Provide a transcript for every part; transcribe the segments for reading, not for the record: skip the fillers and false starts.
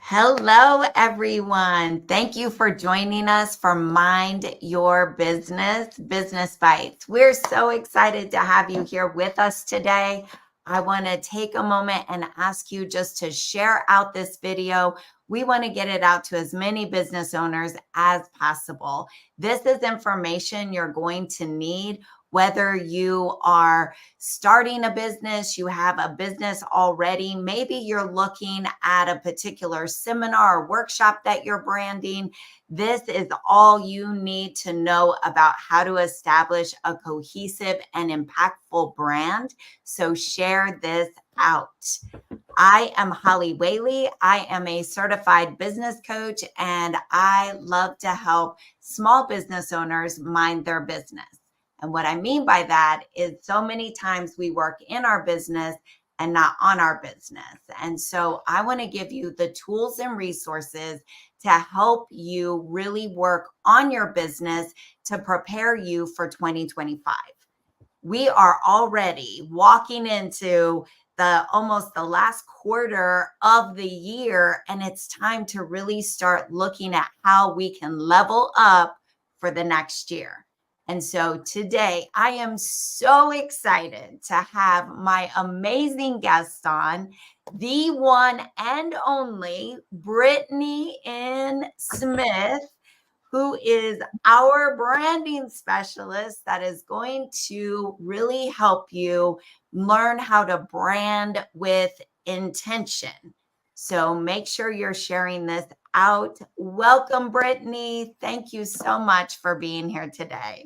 Hello, everyone. Thank you for joining us for Mind Your Business Bites. We're so excited to have you here with us today. I want to take a moment and ask you just to share out this video. We want to get it out to as many business owners as possible. This is information you're going to need. Whether you are starting a business, you have a business already, maybe you're looking at a particular seminar or workshop that you're branding. This is all you need to know about how to establish a cohesive and impactful brand. So share this out. I am Holly Whaley. I am a certified business coach, and I love to help small business owners mind their business. And what I mean by that is so many times we work in our business and not on our business. And so I want to give you the tools and resources to help you really work on your business to prepare you for 2025. We are already walking into almost the last quarter of the year, and it's time to really start looking at how we can level up for the next year. And so today I am so excited to have my amazing guest on, the one and only Brittnee N. Smith, who is our branding specialist that is going to really help you learn how to brand with intention. So make sure you're sharing this out. Welcome, Brittnee. Thank you so much for being here today.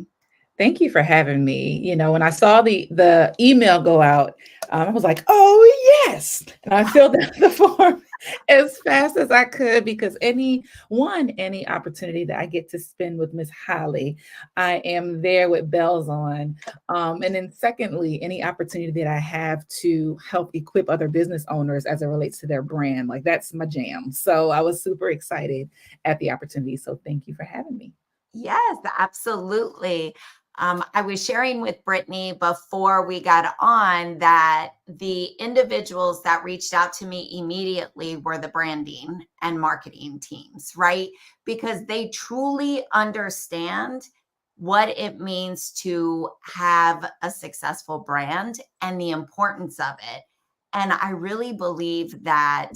Thank you for having me. When I saw the email go out, I was like, "Oh yes!" And I filled out the form as fast as I could because any opportunity that I get to spend with Miss Holly, I am there with bells on. And then secondly, any opportunity that I have to help equip other business owners as it relates to their brand, like that's my jam. So I was super excited at the opportunity. So thank you for having me. Yes, absolutely. I was sharing with Brittnee before we got on that the individuals that reached out to me immediately were the branding and marketing teams, right? Because they truly understand what it means to have a successful brand and the importance of it. And I really believe that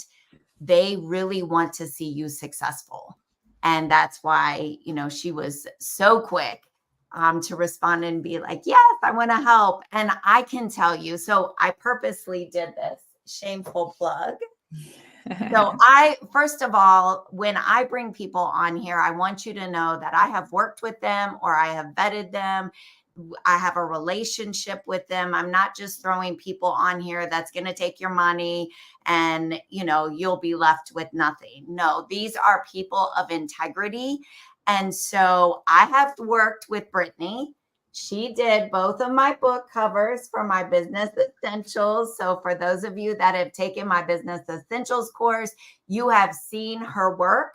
they really want to see you successful. And that's why, she was so quick to respond and be like, yes, I want to help. And I can tell you, so I purposely did this shameful plug. So first of all, when I bring people on here, I want you to know that I have worked with them or I have vetted them. I have a relationship with them. I'm not just throwing people on here that's going to take your money and, you'll be left with nothing. No, these are people of integrity. And so I have worked with Brittnee. She did both of my book covers for my business essentials. So for those of you that have taken my business essentials course, you have seen her work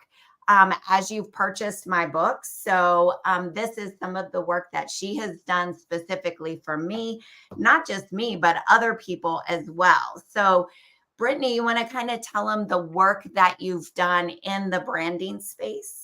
as you've purchased my books. So this is some of the work that she has done specifically for me, not just me, but other people as well. So Brittnee, you want to kind of tell them the work that you've done in the branding space?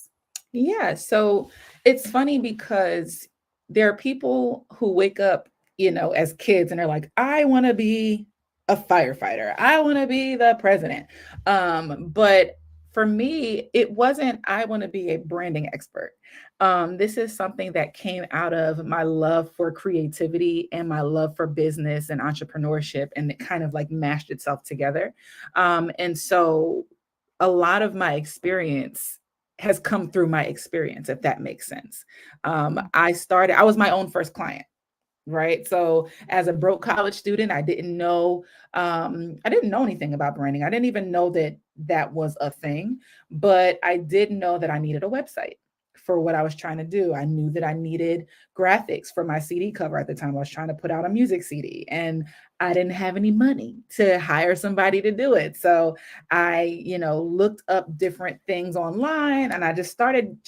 Yeah, so it's funny because there are people who wake up, as kids and they're like, I want to be a firefighter. I want to be the president. But for me, it wasn't, I want to be a branding expert. This is something that came out of my love for creativity and my love for business and entrepreneurship, and it kind of like mashed itself together. And so a lot of my experience has come through my experience, if that makes sense. I was my own first client, right? So as a broke college student, I didn't know anything about branding. I didn't even know that that was a thing, but I did know that I needed a website for what I was trying to do. I knew that I needed graphics for my CD cover at the time. I was trying to put out a music CD and I didn't have any money to hire somebody to do it. So I, looked up different things online and I just jumped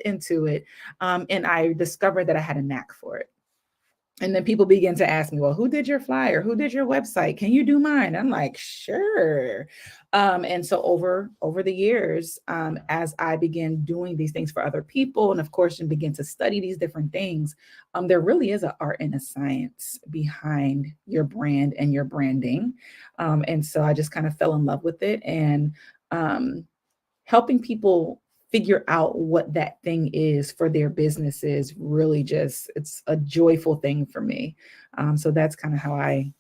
into it. And I discovered that I had a knack for it. And then people begin to ask me, well, who did your flyer? Who did your website? Can you do mine? I'm like, sure. And so over the years, as I began doing these things for other people, and of course, and begin to study these different things, there really is an art and a science behind your brand and your branding. And so I just kind of fell in love with it, and um, helping people figure out what that thing is for their businesses really just, it's a joyful thing for me. So that's kind of how I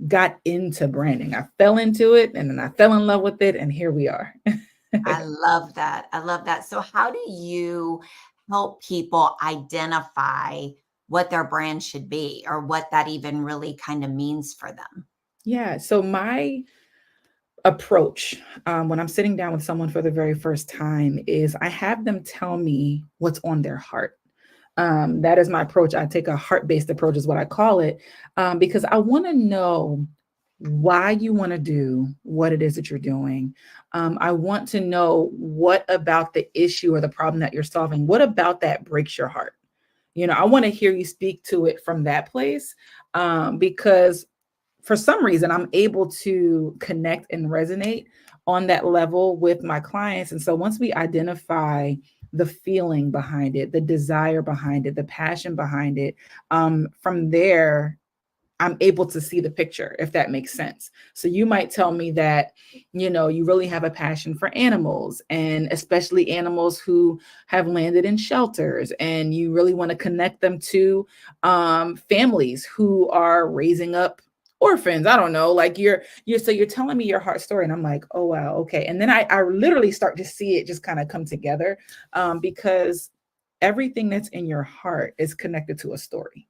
got into branding. I fell into it and then I fell in love with it, and here we are. I love that. I love that. So how do you help people identify what their brand should be or what that even really kind of means for them? Yeah. So my approach, when I'm sitting down with someone for the very first time, is I have them tell me what's on their heart. That is my approach. I take a heart-based approach, is what I call it, because I want to know why you want to do what it is that you're doing. I want to know what about the issue or the problem that you're solving. What about that breaks your heart? I want to hear you speak to it from that place, because for some reason I'm able to connect and resonate on that level with my clients. And so once we identify the feeling behind it, the desire behind it, the passion behind it, from there, I'm able to see the picture, if that makes sense. So you might tell me that, you really have a passion for animals, and especially animals who have landed in shelters, and you really want to connect them to families who are raising up orphans. I don't know, like you're telling me your heart story, and I'm like, oh wow, okay. And then I literally start to see it just kind of come together, because everything that's in your heart is connected to a story.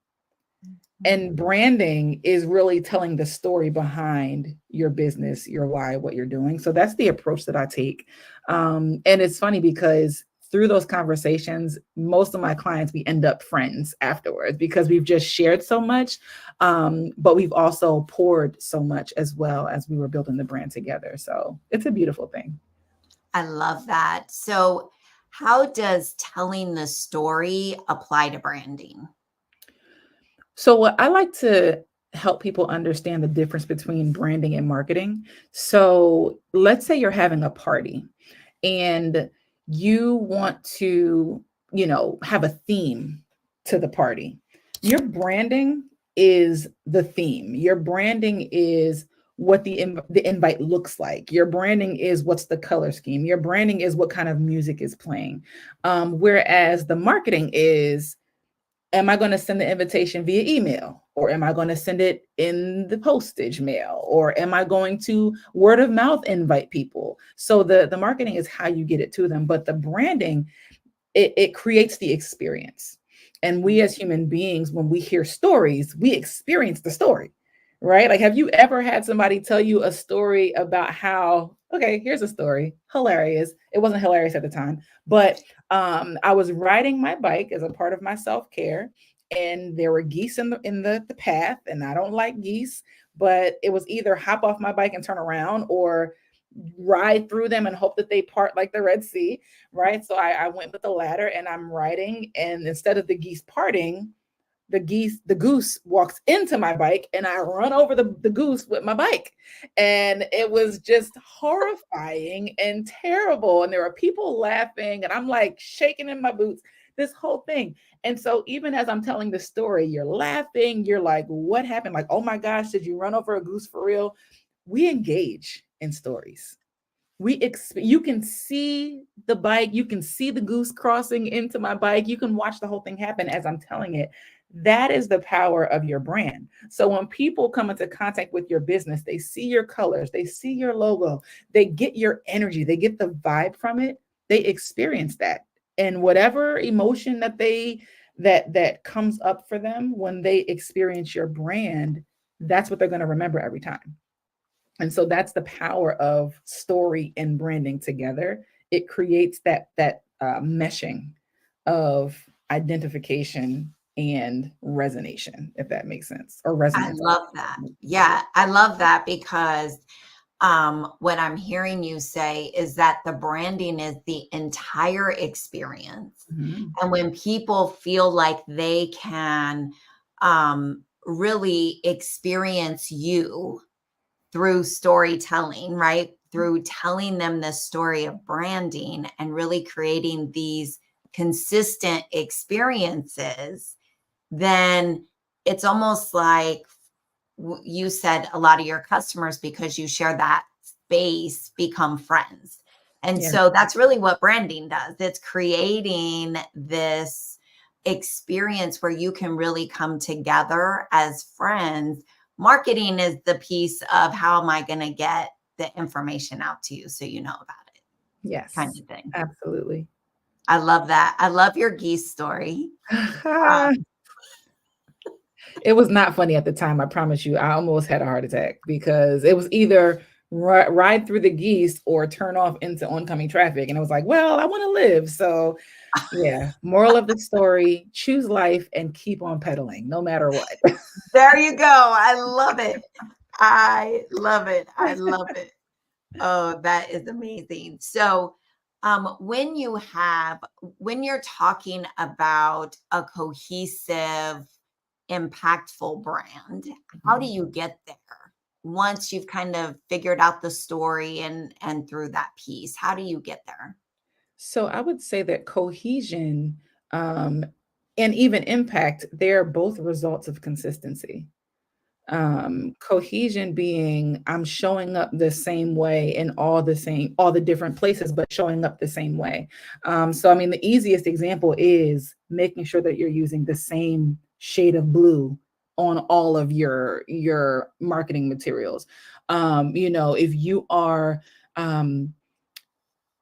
And branding is really telling the story behind your business, your why, what you're doing. So that's the approach that I take. And it's funny because through those conversations, most of my clients, we end up friends afterwards because we've just shared so much. But we've also poured so much as well as we were building the brand together. So it's a beautiful thing. I love that. So how does telling the story apply to branding? So what I like to help people understand the difference between branding and marketing. So let's say you're having a party and you want to, have a theme to the party. Your branding is the theme. Your branding is what the invite looks like. Your branding is what's the color scheme. Your branding is what kind of music is playing. Whereas the marketing is, am I going to send the invitation via email, or am I going to send it in the postage mail, or am I going to word of mouth invite people? So the marketing is how you get it to them, but the branding, it creates the experience. And we as human beings, when we hear stories, we experience the story, right? Like, have you ever had somebody tell you a story about how, okay, here's a story, hilarious. It wasn't hilarious at the time, but I was riding my bike as a part of my self-care, and there were geese in the path, and I don't like geese, but it was either hop off my bike and turn around, or ride through them and hope that they part like the Red Sea, right? So I went with the latter, and I'm riding, and instead of the geese parting, the goose walks into my bike, and I run over the goose with my bike. And it was just horrifying and terrible. And there were people laughing, and I'm like shaking in my boots, this whole thing. And so even as I'm telling the story, you're laughing, you're like, what happened? Like, oh my gosh, did you run over a goose for real? We engage in stories. You can see the bike, you can see the goose crossing into my bike, you can watch the whole thing happen as I'm telling it. That is the power of your brand. So when people come into contact with your business, they see your colors, they see your logo, they get your energy, they get the vibe from it, they experience that. And whatever emotion that comes up for them when they experience your brand, that's what they're going to remember every time. And so that's the power of story and branding together. It creates that meshing of identification and resonation, if that makes sense, or I resonance. love that. Yeah, I love that because what I'm hearing you say is that the branding is the entire experience. Mhm. And when people feel like they can really experience you through storytelling, right? Through telling them the story of branding and really creating these consistent experiences, then it's almost like you said a lot of your customers, because you share that space, become friends. And Yeah. so that's really what branding does. It's creating this experience where you can really come together as friends. Marketing is the piece of how am I going to get the information out to you so you know about it, kind Yes, of thing. absolutely. I love that. I love your geese story. Um, It was not funny at the time, I promise you. I almost had a heart attack because it was either ride through the geese or turn off into oncoming traffic. And I was like, well, I want to live. So, yeah, moral of the story, choose life and keep on pedaling no matter what. there you go. I love it. I love it. I love it. Oh, that is amazing. So, when you're talking about a cohesive, impactful brand, how do you get there? Once you've kind of figured out the story and through that piece, how do you get there? So I would say that cohesion um, and even impact, they're both results of consistency. Cohesion being I'm showing up the same way in all the different places, but showing up the same way. So I mean, the easiest example is making sure that you're using the same shade of blue on all of your marketing materials. If you are um,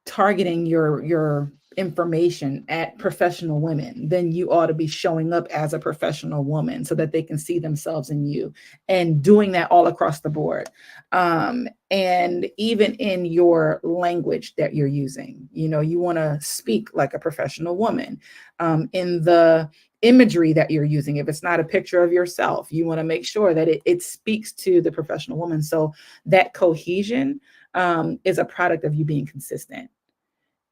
targeting your information at professional women, then you ought to be showing up as a professional woman so that they can see themselves in you, and doing that all across the board. And even in your language that you're using, you want to speak like a professional woman. In the imagery that you're using, if it's not a picture of yourself, you want to make sure that it speaks to the professional woman. So that cohesion is a product of you being consistent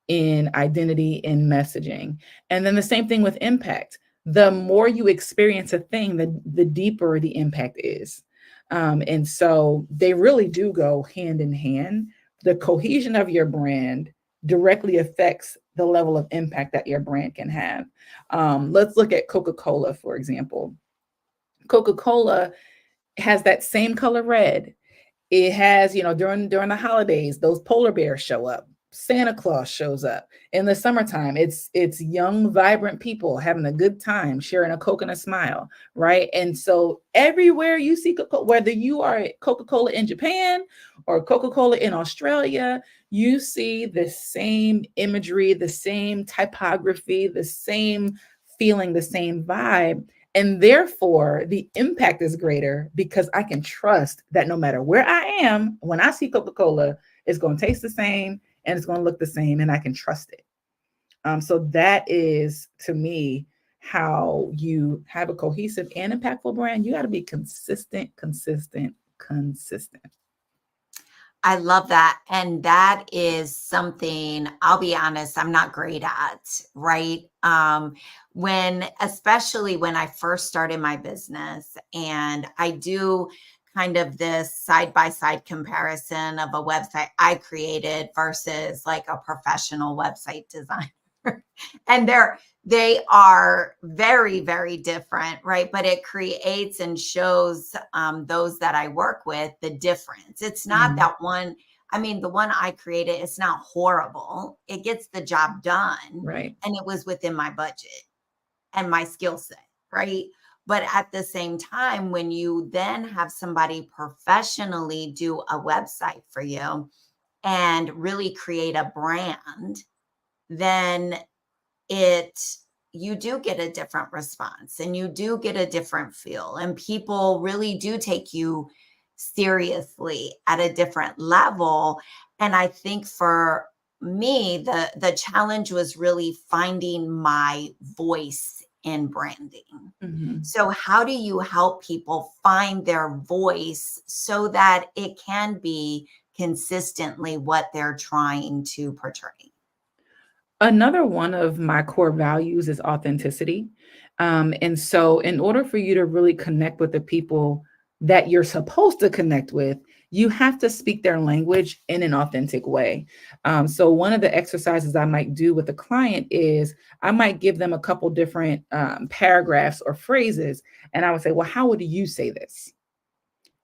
in identity, in messaging. And then the same thing with impact. The more you experience a thing, the deeper the impact is. And so they really do go hand in hand. The cohesion of your brand directly affects the level of impact that your brand can have. Let's look at Coca-Cola, for example. Coca-Cola has that same color red. It has, during the holidays, those polar bears show up. Santa Claus shows up. In the summertime, it's young, vibrant people having a good time, sharing a Coke and a smile, right? And so everywhere you see Coca-Cola, whether you are at Coca-Cola in Japan or Coca-Cola in Australia, you see the same imagery, the same typography, the same feeling, the same vibe. And therefore, the impact is greater because I can trust that no matter where I am, when I see Coca-Cola, it's going to taste the same and it's going to look the same, and I can trust it. So that is, to me, how you have a cohesive and impactful brand. You got to be consistent, consistent, consistent. I love that. And that is something, I'll be honest, I'm not great at, right? Especially when I first started my business, and I do kind of this side by side comparison of a website I created versus like a professional website designer. And they are very, very different, right? But it creates and shows those that I work with the difference. It's not Mm, that one. I mean, the one I created, it's not horrible. It gets the job done, right. and it was within my budget and my skill set, right? But at the same time, when you then have somebody professionally do a website for you and really create a brand, then it you do get a different response and you do get a different feel, and people really do take you seriously at a different level. And I think for me, the challenge was really finding my voice in branding. Mhm. So how do you help people find their voice so that it can be consistently what they're trying to portray? Another one of my core values is authenticity. And so in order for you to really connect with the people that you're supposed to connect with, you have to speak their language in an authentic way. So one of the exercises I might do with a client is I might give them a couple different paragraphs or phrases. And I would say, well, how would you say this?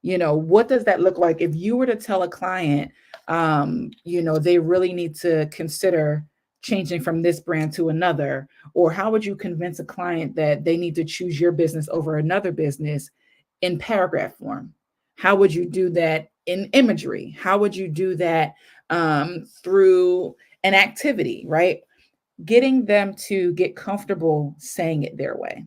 What does that look like if you were to tell a client, they really need to consider changing from this brand to another? Or how would you convince a client that they need to choose your business over another business in paragraph form? How would you do that in imagery? How would you do that through an activity, right? Getting them to get comfortable saying it their way.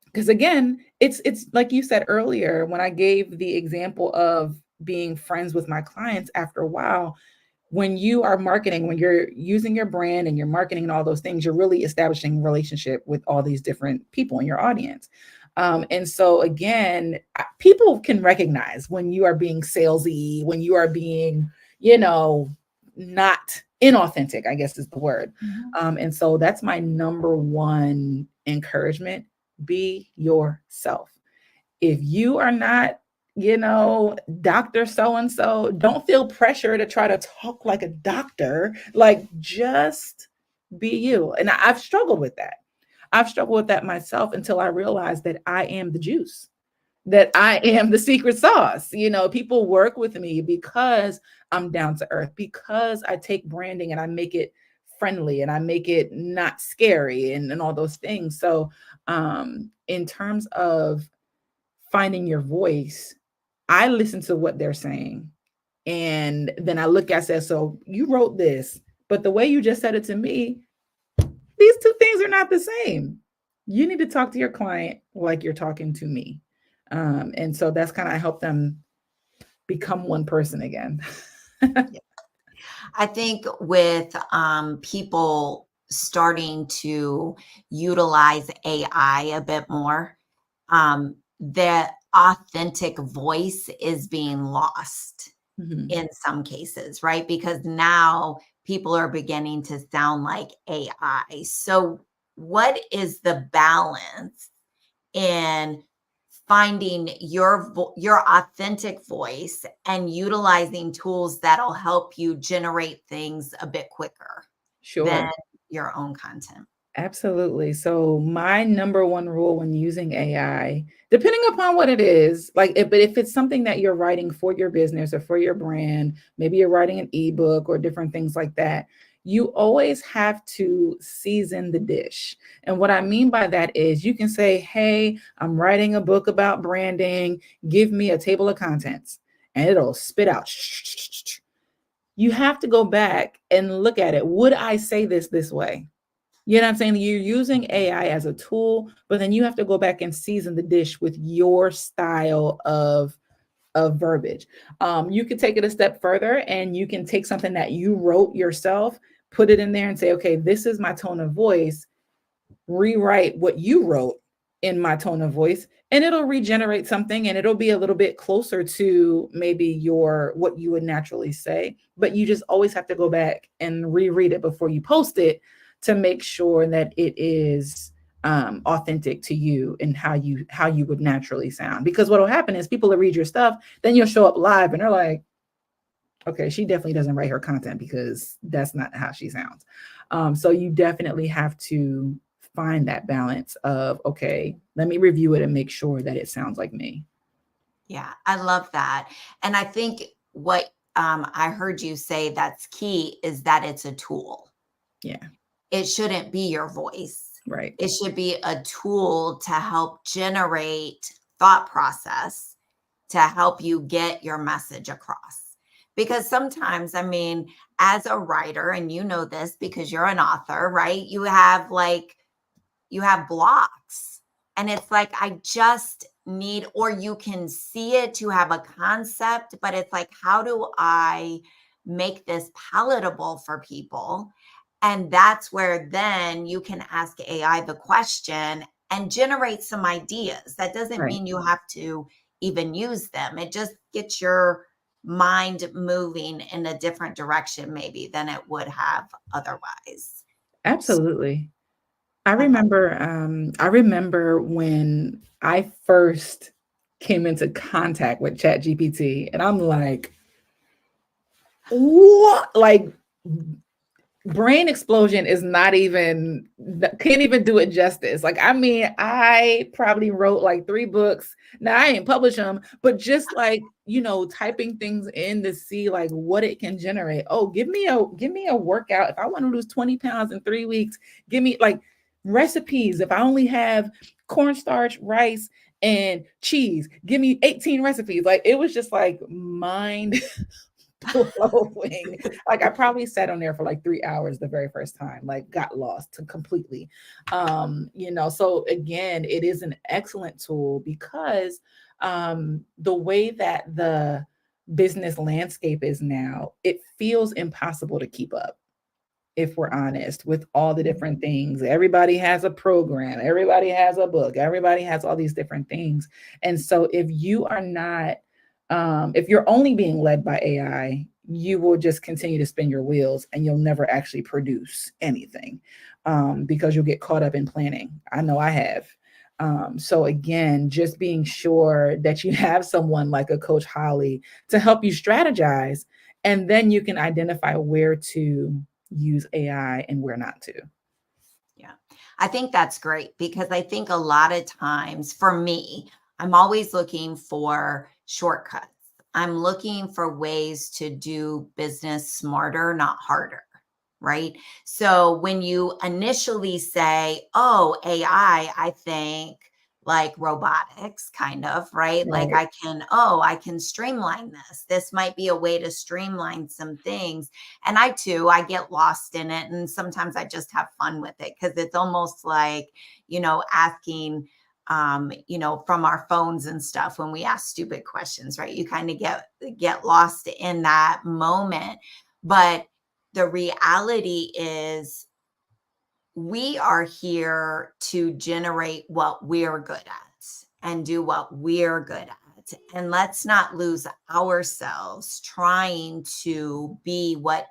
Because again, it's like you said earlier, when I gave the example of being friends with my clients, after a while, when you are marketing, when you're using your brand and you're marketing and all those things, you're really establishing a relationship with all these different people in your audience. And so again, people can recognize when you are being salesy, when you are being, not inauthentic, I guess is the word. And so that's my number one encouragement. Be yourself. If you are not, Dr. So and so, don't feel pressure to try to talk like a doctor. Like, just be you. And I've struggled with that. I've struggled with that myself until I realized that I am the juice, that I am the secret sauce. People work with me because I'm down to earth, because I take branding and I make it friendly and I make it not scary and all those things. So in terms of finding your voice, I listen to what they're saying. And then I look at it, so you wrote this, but the way you just said it to me, these two things are not the same. You need to talk to your client like you're talking to me. And so that's kind of, I help them become one person again. I think with people starting to utilize AI a bit more, the authentic voice is being lost in some cases, right? Because now people are beginning to sound like AI. So, what is the balance in finding your authentic voice and utilizing tools that'll help you generate things a bit quicker Sure. than your own content? Absolutely. So my number one rule when using AI, depending upon what it is, but if it's something that you're writing for your business or for your brand, maybe you're writing an ebook or different things like that, you always have to season the dish. And what I mean by that is you can say, hey, I'm writing a book about branding. Give me a table of contents, and it'll spit out. You have to go back and look at it. Would I say this way? You know what I'm saying? You're using AI as a tool, but then you have to go back and season the dish with your style of verbiage. You could take it a step further and you can take something that you wrote yourself, put it in there and say, okay, this is my tone of voice. Rewrite what you wrote in my tone of voice, and it'll regenerate something and it'll be a little bit closer to maybe what you would naturally say. But you just always have to go back and reread it before you post it to make sure that it is authentic to you and how you would naturally sound. Because what will happen is people will read your stuff, then you'll show up live and they're like, okay, she definitely doesn't write her content because that's not how she sounds. So you definitely have to find that balance of, okay, let me review it and make sure that it sounds like me. Yeah, I love that. And I think what I heard you say that's key is that it's a tool. Yeah. It shouldn't be your voice. Right. It should be a tool to help generate thought process to help you get your message across. Because sometimes, I mean, as a writer, and you know this because you're an author, right? You have blocks and it's like, I just need, or you can see it to have a concept, but it's like, how do I make this palatable for people? And that's where then you can ask AI the question and generate some ideas. That doesn't Right. mean you have to even use them. It just gets your mind moving in a different direction, maybe than it would have otherwise. Absolutely. I remember when I first came into contact with ChatGPT, and I'm like, what? Like, brain explosion is not even, can't even do it justice. Like, I mean, I probably wrote like 3 books. Now I ain't publish them, but just like, typing things in to see like what it can generate. Oh, give me a workout. If I want to lose 20 pounds in 3 weeks, give me like recipes. If I only have cornstarch, rice, and cheese, give me 18 recipes. Like, it was just like mind blowing. Like, I probably sat on there for like 3 hours the very first time, like got lost to completely. So again, it is an excellent tool because the way that the business landscape is now, it feels impossible to keep up. If we're honest, with all the different things, everybody has a program, everybody has a book, everybody has all these different things. And so if you are not, if you're only being led by AI, you will just continue to spin your wheels and you'll never actually produce anything, because you'll get caught up in planning. I know I have. So again, just being sure that you have someone like a Coach Holly to help you strategize, and then you can identify where to use AI and where not to. Yeah, I think that's great because I think a lot of times for me, I'm always looking for shortcuts. I'm looking for ways to do business smarter, not harder. Right. So when you initially say, oh, AI, I think like robotics, kind of, right? Like Right. I can streamline this. This might be a way to streamline some things. And I get lost in it. And sometimes I just have fun with it because it's almost like, asking, from our phones and stuff when we ask stupid questions, right? You kind of get lost in that moment. But the reality is we are here to generate what we're good at and do what we're good at. And let's not lose ourselves trying to be what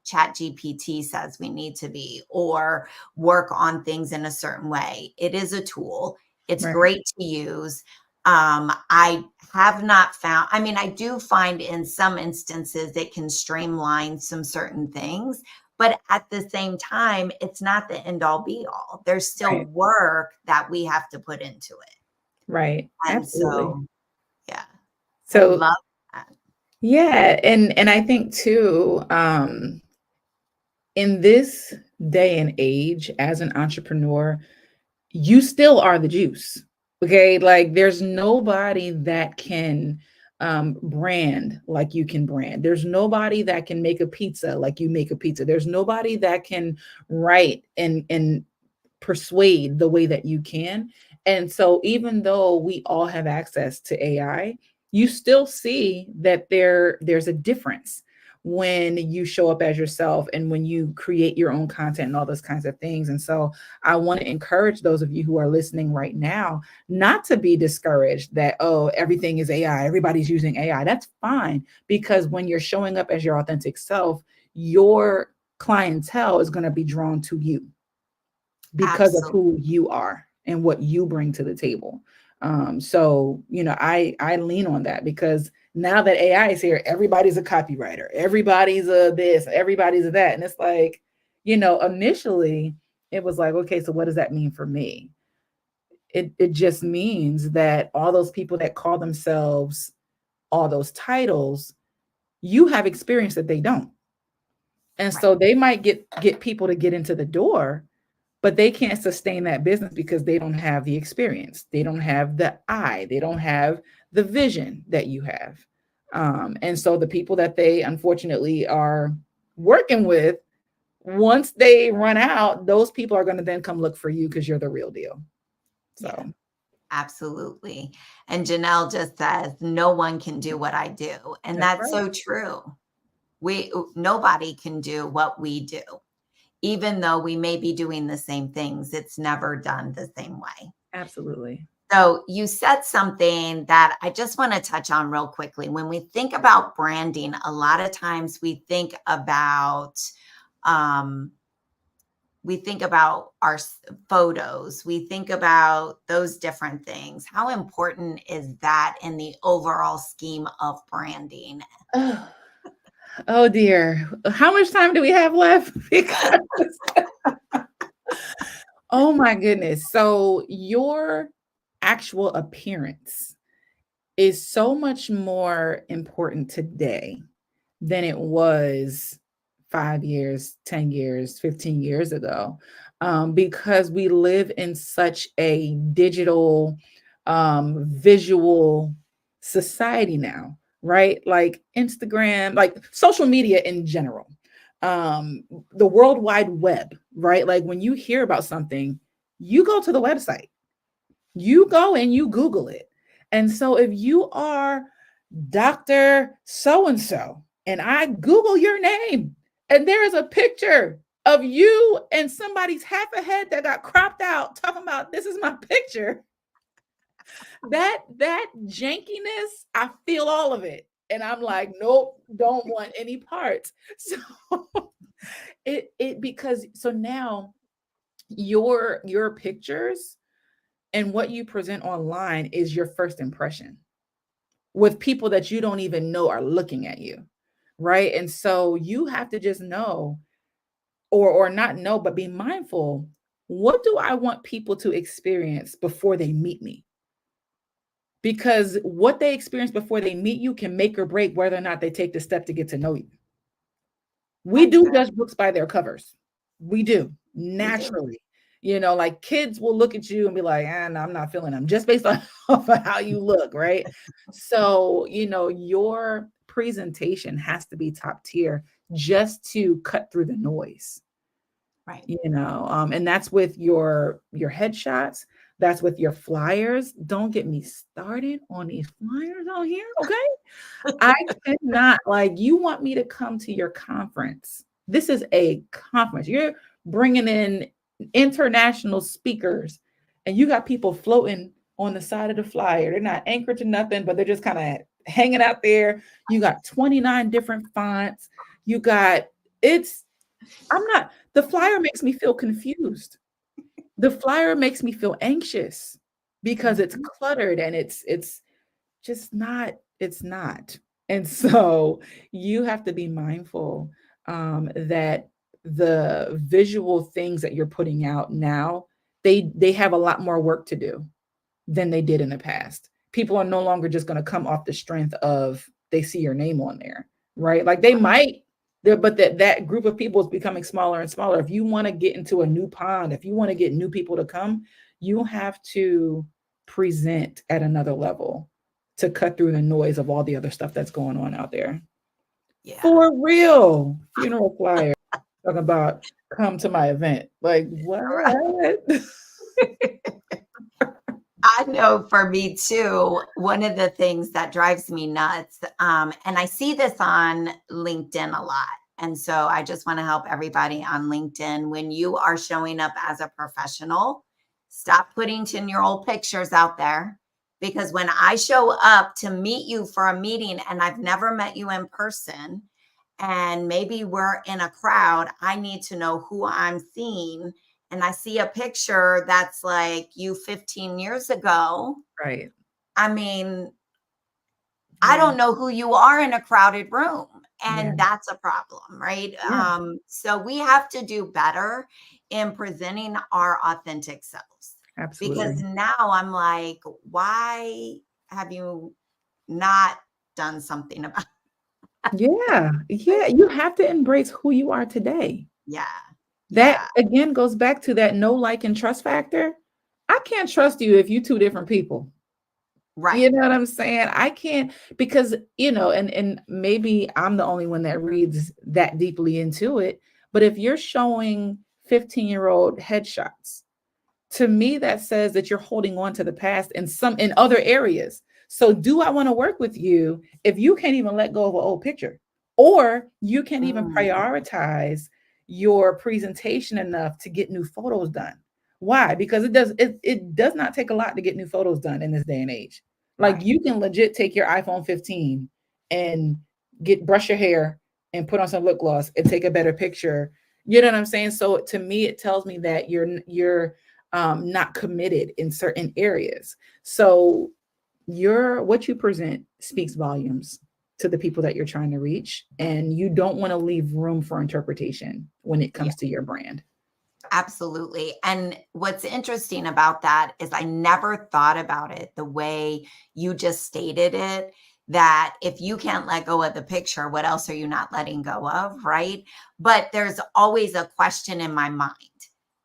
ChatGPT says we need to be or work on things in a certain way. It is a tool. It's Right. great to use. I have not found, I mean, I do find in some instances it can streamline some certain things, but at the same time, it's not the end all be all. There's still Right. work that we have to put into it. Right. And Absolutely. so, yeah, I So love that. yeah, and I think too, in this day and age, as an entrepreneur, you still are the juice. Okay. Like, there's nobody that can brand like you can brand. There's nobody that can make a pizza like you make a pizza. There's nobody that can write and persuade the way that you can. And so even though we all have access to AI, you still see that there's a difference when you show up as yourself and when you create your own content and all those kinds of things. And so I want to encourage those of you who are listening right now not to be discouraged that, oh, everything is AI, everybody's using AI. That's fine, because when you're showing up as your authentic self, your clientele is going to be drawn to you because of Absolutely. who you are and what you bring to the table. So I lean on that, because now that AI is here, everybody's a copywriter, everybody's a this, everybody's a that, and it's like, initially it was like, okay, so what does that mean for me? It just means that all those people that call themselves all those titles, you have experience that they don't, and Right. so they might get people to get into the door, but they can't sustain that business because they don't have the experience. They don't have the eye. They don't have the vision that you have. And so the people that they unfortunately are working with, once they run out, those people are going to then come look for you because you're the real deal. Yeah, So absolutely. And Janelle just says, no one can do what I do. And that's that's right. so true. Nobody can do what we do. Even though we may be doing the same things, it's never done the same way. Absolutely. So you said something that I just want to touch on real quickly. When we think about branding, a lot of times we think about um, we think about our photos, we think about those different things. How important is that in the overall scheme of branding? Oh, oh dear. How much time do we have left? Because, oh my goodness. So your actual appearance is so much more important today than it was 5 years, 10 years, 15 years ago, because we live in such a digital, visual society now, right? Like Instagram, like social media in general, the World Wide Web, right? Like when you hear about something, you go to the website, you go and you Google it. And so if you are Dr. So and so, and I Google your name, and there is a picture of you and somebody's half a head that got cropped out, talking about this is my picture. That jankiness, I feel all of it. And I'm like, nope, don't want any parts. So it because so now your pictures and what you present online is your first impression with people that you don't even know are looking at you, right? And so you have to just know, or not know, but be mindful. What do I want people to experience before they meet me? Because what they experience before they meet you can make or break whether or not they take the step to get to know you. We That's do very, judge books by their covers. We do we do. naturally. You know, like kids will look at you and be like, no, I'm not feeling them just based on off of how you look, right? So, you know, your presentation has to be top tier just to cut through the noise, Right. you know, and that's with your headshots, that's with your flyers. Don't get me started on these flyers out here, okay? I cannot, like, you want me to come to your conference. This is a conference. You're bringing in international speakers, and you got people floating on the side of the flyer. They're not anchored to nothing, but they're just kind of hanging out there. You got 29 different fonts. You got, it's, I'm not, the flyer makes me feel confused. The flyer makes me feel anxious because it's Mhm. cluttered and it's just not, it's not. And so you have to be mindful, that the visual things that you're putting out now, they have a lot more work to do than they did in the past. People are no longer just going to come off the strength of they see your name on there, right? Like they might, there, but that group of people is becoming smaller and smaller. If you want to get into a new pond, if you want to get new people to come, you have to present at another level to cut through the noise of all the other stuff that's going on out there. Yeah. For real, funeral flyer talking about come to my event. Like what? I know for me too, one of the things that drives me nuts, and I see this on LinkedIn a lot. And so I just want to help everybody on LinkedIn. When you are showing up as a professional, stop putting 10-year-old pictures out there. Because when I show up to meet you for a meeting and I've never met you in person, and maybe we're in a crowd, I need to know who I'm seeing, and I see a picture that's like you 15 years ago, Right. I mean, I Yeah. don't know who you are in a crowded room. Yeah. And that's a problem, right? Yeah. So we have to do better in presenting our authentic selves. Because Absolutely. now I'm like, why have you not done something about Yeah. it? Yeah. You have to embrace who you are today. Yeah. That Yeah. again goes back to that no like and trust factor. I can't trust you if you two different people. Right. You know what I'm saying? I can't because and maybe I'm the only one that reads that deeply into it. But if you're showing 15-year-old headshots, to me that says that you're holding on to the past in other areas. So do I want to work with you if you can't even let go of an old picture, or you can't even Mm, prioritize your presentation enough to get new photos done? Why? Because it does not take a lot to get new photos done in this day and age. Like right. you can legit take your iPhone 15 and get brush your hair and put on some lip gloss and take a better picture You know what I'm saying? So to me, it tells me that you're not committed in certain areas. So what you present speaks volumes to the people that you're trying to reach, and you don't want to leave room for interpretation when it Yeah, comes to your brand. absolutely. And what's interesting about that is I never thought about it the way you just stated it, that if you can't let go of the picture, what else are you not letting go of? Right. But there's always a question in my mind.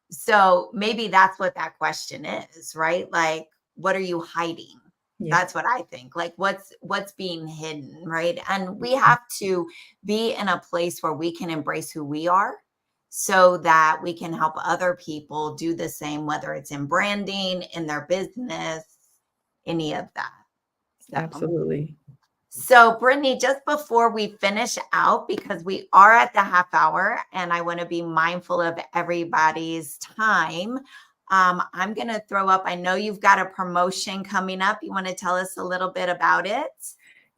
So maybe that's what that question is, right? Like, what are you hiding? Yeah. That's what I think. Like what's being hidden, right? And we have to be in a place where we can embrace who we are so that we can help other people do the same, whether it's in branding, in their business, any of that. So Absolutely. so, Brittnee, just before we finish out, because we are at the half hour and I want to be mindful of everybody's time, I'm going to throw up. I know you've got a promotion coming up. You want to tell us a little bit about it?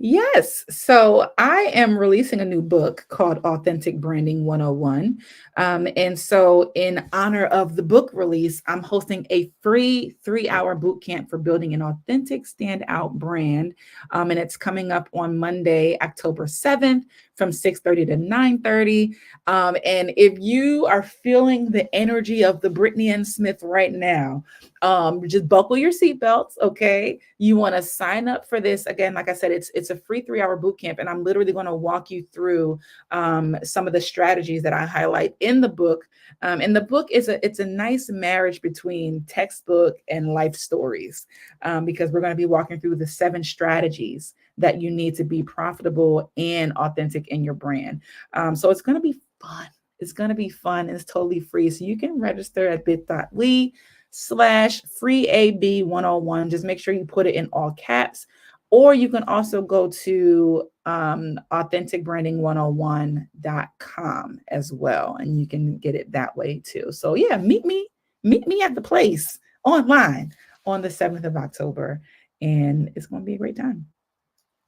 Yes. So I am releasing a new book called Authentic Branding 101. And so, in honor of the book release, I'm hosting a free 3-hour boot camp for building an authentic standout brand. And it's coming up on Monday, October 7th from 6:30 to 9:30. And if you are feeling the energy of the Brittnee N Smith right now, just buckle your seatbelts, okay? You want to sign up for this. Again, like I said, it's a free 3-hour boot camp, and I'm literally going to walk you through some of the strategies that I highlight in the book. And the book it's a nice marriage between textbook and life stories, because we're going to be walking through the 7 strategies that you need to be profitable and authentic in your brand. So it's going to be fun. It's going to be fun. And it's totally free. So you can register at bit.ly/freeab101. Just make sure you put it in all caps. Or you can also go to authenticbranding101.com as well. And you can get it that way too. So yeah, meet me at the place online on the 7th of October. And it's going to be a great time.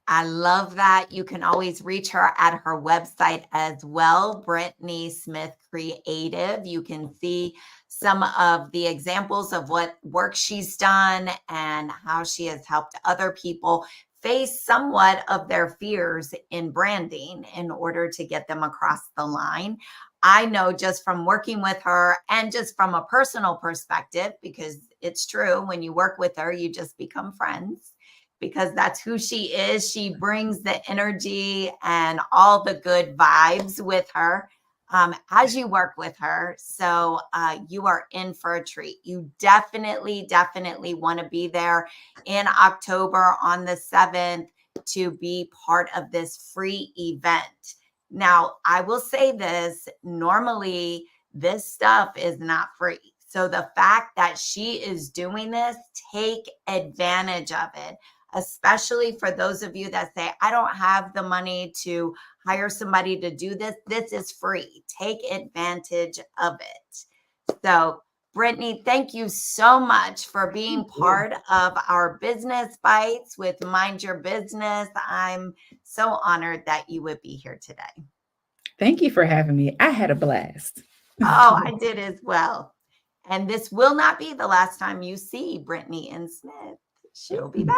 I love that. You can always reach her at her website as well, Brittnee Smith Creative. You can see some of the examples of what work she's done and how she has helped other people face somewhat of their fears in branding in order to get them across the line. I know just from working with her and just from a personal perspective, because it's true, when you work with her, you just become friends because that's who she is. She brings the energy and all the good vibes with her as you work with her. So you are in for a treat. You definitely, definitely want to be there in October on the 7th to be part of this free event. Now, I will say this, normally this stuff is not free. So the fact that she is doing this, take advantage of it, especially for those of you that say, I don't have the money to hire somebody to do this. This is free. Take advantage of it. So, Brittnee, thank you so much for being part of our business bites with Mind Your Business. I'm so honored that you would be here today. Thank you for having me. I had a blast. Oh, I did as well. And this will not be the last time you see Brittnee N Smith. She'll be back.